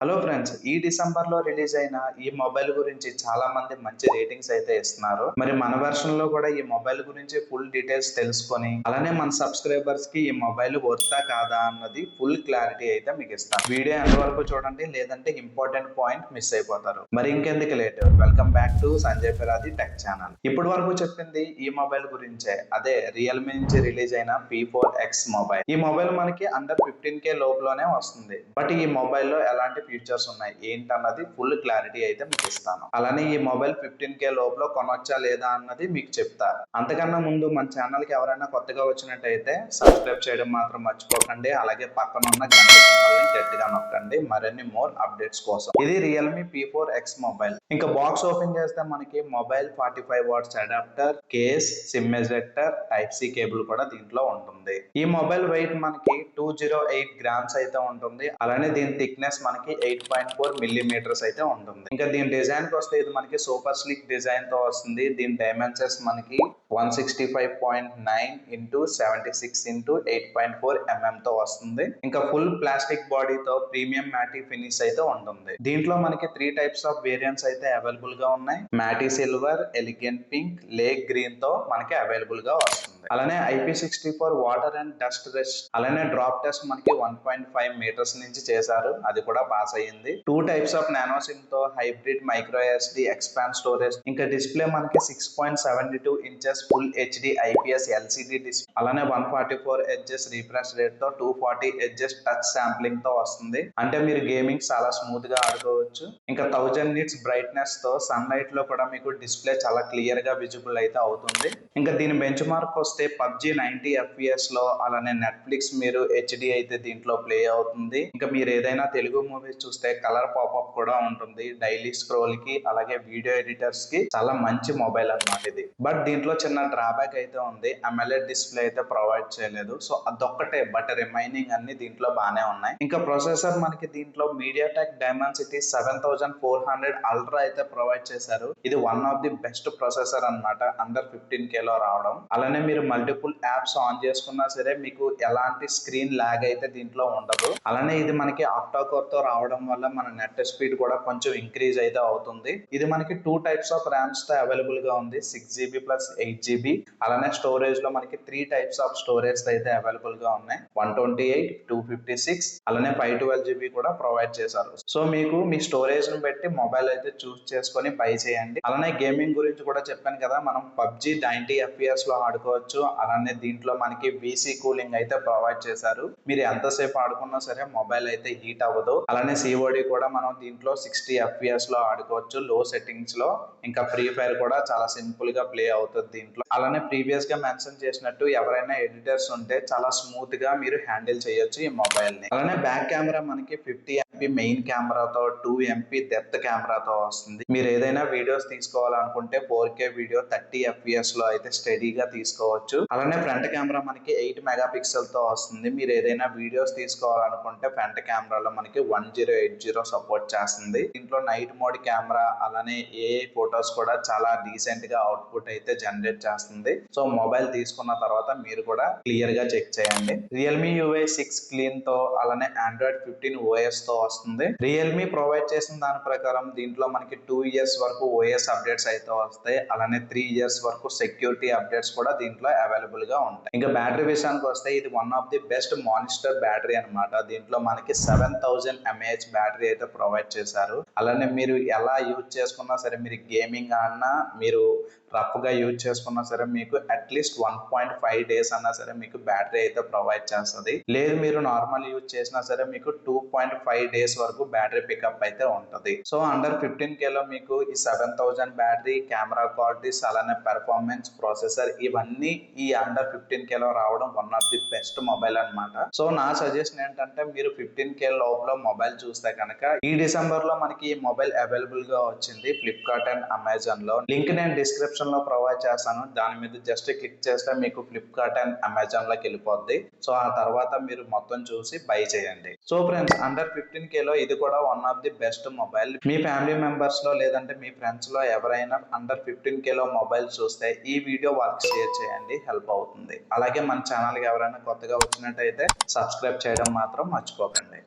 Hello friends, ఈ December లో release అయిన ఈ మొబైల్ గురించి చాలా మంది మంచి రేటింగ్స్ అయితే ఇస్తున్నారు. మరి మన వెర్షన్ లో కూడా ఈ మొబైల్ గురించి ఫుల్ డీటెయిల్స్ తెలుసుకొని అలానే మన సబ్స్క్రైబర్స్ కి ఈ మొబైల్ వర్తా కాదా అన్నది ఫుల్ క్లారిటీ అయితే మీకు ఇస్తాను. వీడియో ఎంత వరకు చూడండి, లేదంటే ఇంపార్టెంట్ పాయింట్ మిస్ అయిపోతారు. మరి ఇంకెందుకు late, welcome back to Sanjay Piradi tech channel. ఇప్పటి వరకు చెప్పింది ఈ మొబైల్ గురించే. అదే రియల్మీ నుంచి రిలీజ్ అయిన P4X మొబైల్. ఈ మొబైల్ మనకి అండర్ 15K లోపులోనే వస్తుంది. బట్ ఈ మొబైల్ లో ఎలాంటి ఫీచర్స్ ఉన్నాయి ఏంటన్నది ఫుల్ క్లారిటీ అయితే మీకు ఇస్తాను. అలానే ఈ మొబైల్ 15K లోపల కొనొచ్చా లేదా అన్నది మీకు చెప్తా. అంతకన్నా ముందు మన ఛానల్ కి ఎవరైనా కొత్తగా వచ్చినట్టయితే సబ్స్క్రైబ్ చేయడం మాత్రం మర్చిపోకండి. అలాగే పక్కన ఉన్న గంట సింబల్ని గట్టిగా నొక్కండి మరిన్ని మోర్ అప్డేట్స్ కోసం. ఇది రియల్మీ P4X మొబైల్. ఇంకా బాక్స్ ఓపెన్ చేస్తే మనకి mobile 45 watts adapter, case, SIM ejector, type C cable కూడా దీంట్లో ఉంటుంది. ఈ మొబైల్ వెయిట్ మనకి 208 గ్రామ్స్ అయితే ఉంటుంది. అలానే దీని థిక్నెస్ మనకి 8.4 మిల్లీమీటర్స్ అయితే ఉంటుంది. ఇంకా దీని డిజైన్ కి వస్తే ఇది మనకి సూపర్ స్లిక్ డిజైన్ తో వస్తుంది. దీని డైమెన్షన్స్ మనకి 165.9 ఇంటూ 76 ఇంటూ 8.4 mm తో వస్తుంది. ఇంకా ఫుల్ ప్లాస్టిక్ బాడీతో ప్రీమియం మ్యాటీ ఫినిష్ అయితే ఉంటుంది. దీంట్లో మనకి 3 టైప్స్ ఆఫ్ వేరియంట్స్ అయితే అవైలబుల్ గా ఉన్నాయి. Matte silver, elegant pink, lake green తో మనకి అవైలబుల్ గా వస్తుంది. అలానే IP64 water and dust rest అలానే డ్రాప్ టెస్ట్ మనకి 1.5 మీటర్స్ నుంచి చేశారు. అది కూడా పాస్ అయ్యింది. 2 టైప్స్ ఆఫ్ నానో సిమ్ తో hybrid micro SD expand storage. ఇంకా డిస్ప్లే మనకి 6.72 inches full HD IPS LCD display. అలానే 144 హెచ్ఎస్ రీఫ్రెష్ రేట్ తో 240 హెచ్ఎస్ టచ్ శాంప్లింగ్ తో వస్తుంది. అంటే మీరు గేమింగ్ చాలా స్మూత్ గా ఆడుకోవచ్చు. ఇంకా 1000 నిట్స్ బ్రైట్నెస్ తో సన్ లైట్ లో కూడా మీకు డిస్ప్లే చాలా క్లియర్ గా విజిబుల్ అయితే అవుతుంది. ఇంకా దీని బెంచ్ మార్క్ వస్తే PUBG 90 FPS లో, అలానే నెట్ఫ్లిక్స్ మీరు HD అయితే దీంట్లో ప్లే అవుతుంది. ఇంకా మీరు ఏదైనా తెలుగు మూవీస్ చూస్తే కలర్ పాపప్ కూడా ఉంటుంది. డైలీ స్క్రోల్ కి అలాగే వీడియో ఎడిటర్స్ కి చాలా మంచి మొబైల్ అన్నమాట ఇది. బట్ దీంట్లో చిన్న డ్రాబ్యాక్ అయితే ఉంది. AMOLED డిస్ప్లే అయితే ప్రొవైడ్ చేయలేదు. సో అదొక్కటే, బట్ రిమైనింగ్ అన్ని దీంట్లో బాగానే ఉన్నాయి. ఇంకా ప్రొసెసర్ మనకి దీంట్లో MediaTek Dimensity 7400 అల్ట్రా అయితే ప్రొవైడ్ చేశారు. ఇది one of the best processor అన్నమాట అండర్ 15K లో రావడం. అలానే మీరు మల్టిపుల్ యాప్స్ ఆన్ చేసుకున్నా సరే మీకు ఎలాంటి స్క్రీన్ లాగ్ అయితే దీంట్లో ఉండదు. అలానే ఇది మనకి ఆక్టా కోర్ తో రావడం వల్ల మన నెట్ స్పీడ్ కూడా కొంచెం ఇంక్రీజ్ అయితే అవుతుంది. ఇది మనకి 2 టైప్స్ ఆఫ్ ర్యామ్స్ తో అవైలబుల్ గా ఉంది. 6GB plus 8GB. అలానే స్టోరేజ్ లో మనకి 3 టైప్స్ ఆఫ్ స్టోరేజ్ అయితే అవైలబుల్ గా ఉన్నాయి. 128, 256 అలానే 512GB కూడా ప్రొవైడ్ చేశారు. సో మీకు మీ స్టోరేజ్ ని బట్టి మొబైల్ అయితే చూస్ చేసుకొని బై చేయండి. అలానే గేమింగ్ గురించి కూడా చెప్పాను కదా, మనం PUBG 90 FPS లో ఆడుకోవచ్చు. అలానే దీంట్లో మనకి VC కూలింగ్ అయితే ప్రొవైడ్ చేశారు. మీరు ఎంతసేపు ఆడుకున్నా సరే మొబైల్ అయితే హీట్ అవ్వదు. అలానే COD కూడా మనం దీంట్లో 60 FPS లో ఆడుకోవచ్చు లో సెట్టింగ్స్ లో. ఇంకా ఫ్రీ ఫైర్ కూడా చాలా సింపుల్ గా ప్లే అవుతుంది దీంట్లో. అలానే ప్రీవియస్ గా మెన్షన్ చేసినట్టు ఎవరైనా ఎడిటర్స్ ఉంటే చాలా స్మూత్ గా మీరు హ్యాండిల్ చేయొచ్చు ఈ మొబైల్ ని. అలానే బ్యాక్ కెమెరా మనకి 50 MP మెయిన్ కెమెరాతో 2 MP డెప్త్ కెమెరాతో వస్తుంది. మీరు ఏదైనా వీడియోస్ తీసుకోవాలనుకుంటే 4K వీడియో 30 FPS లో అయితే స్టడీగా తీసుకోవచ్చు. అలానే ఫ్రంట్ కెమెరా మనకి 8 మెగాపిక్సెల్ తో వస్తుంది. మీరు ఏదైనా వీడియోస్ తీసుకోవాలనుకుంటే ఫ్రంట్ కెమెరాలో మనకి 1080 సపోర్ట్ చేస్తుంది. దీంట్లో నైట్ మోడ్ కెమెరా అలానే AI ఫొటోస్ కూడా చాలా డీసెంట్ గా అవుట్పుట్ అయితే జనరేట్ చేస్తుంది. సో మొబైల్ తీసుకున్న తర్వాత మీరు కూడా క్లియర్ గా చెక్ చేయండి. రియల్మీ UI 6 క్లీన్ తో అలానే Android 15 OS తో వస్తుంది. రియల్మీ ప్రొవైడ్ చేసిన దాని ప్రకారం దీంట్లో మనకి 2 ఇయర్స్ వరకు OS అప్డేట్స్ అయితే వస్తాయి. అలానే 3 ఇయర్స్ వరకు సెక్యూరిటీ అప్డేట్స్ కూడా దీంట్లో అవైలబుల్ గా ఉంటాయి. ఇంకా బ్యాటరీ విషయానికి వస్తే ఇది one of the best monster battery అన్నమాట. దీంట్లో మనకి 7000 mAh బ్యాటరీ అయితే ప్రొవైడ్ చేశారు. అలానే మీరు ఎలా యూజ్ చేసుకున్నా సరే, మీరు గేమింగ్ ఆడినా, మీరు రఫ్ గా యూజ్ చేసుకున్నా సరే మీకు అట్లీస్ట్ 1.5 డేస్ అన్నా సరే మీకు బ్యాటరీ అయితే ప్రొవైడ్ చేస్తుంది. లేదు మీరు నార్మల్ యూజ్ చేసినా సరే మీకు 2.5 డేస్ వరకు బ్యాటరీ పికప్ అయితే ఉంటుంది. సో అండర్ 15K లో మీకు ఈ 7000 బ్యాటరీ, కెమెరా క్వాలిటీస్, అలానే పెర్ఫార్మెన్స్, ప్రాసెసర్ ఇవన్నీ ఈ అండర్ 15K లో రావడం one of the best mobile అన్నమాట. సో నా సజెషన్ ఏంటంటే మీరు 15K లోపల మొబైల్ చూస్తే కనుక ఈ డిసెంబర్ లో మనకి ఈ మొబైల్ అవైలబుల్ గా వచ్చింది ఫ్లిప్కార్ట్ అండ్ అమెజాన్ లో. లింక్ నేను డిస్క్రిప్షన్ లో ప్రొవైడ్ చేస్తాను. దాని మీద జస్ట్ క్లిక్ చేస్తే మీకు ఫ్లిప్కార్ట్ అండ్ అమెజాన్ లోకి వెళ్ళిపోద్ది. సో ఆ తర్వాత మీరు మొత్తం చూసి బై చేయండి. సో ఫ్రెండ్స్, అండర్ 15K లో ఇది కూడా one of the best mobile. Me family members లో లేదంటే మీ ఫ్రెండ్స్ లో ఎవరైనా అండర్ 15K లో మొబైల్ చూస్తే ఈ వీడియో వాళ్ళకి షేర్ చేయండి, హెల్ప్ అవుతుంది. అలాగే మన ఛానల్ కి ఎవరైనా కొత్తగా వచ్చినట్టయితే సబ్స్క్రైబ్ చేయడం మాత్రం మర్చిపోకండి.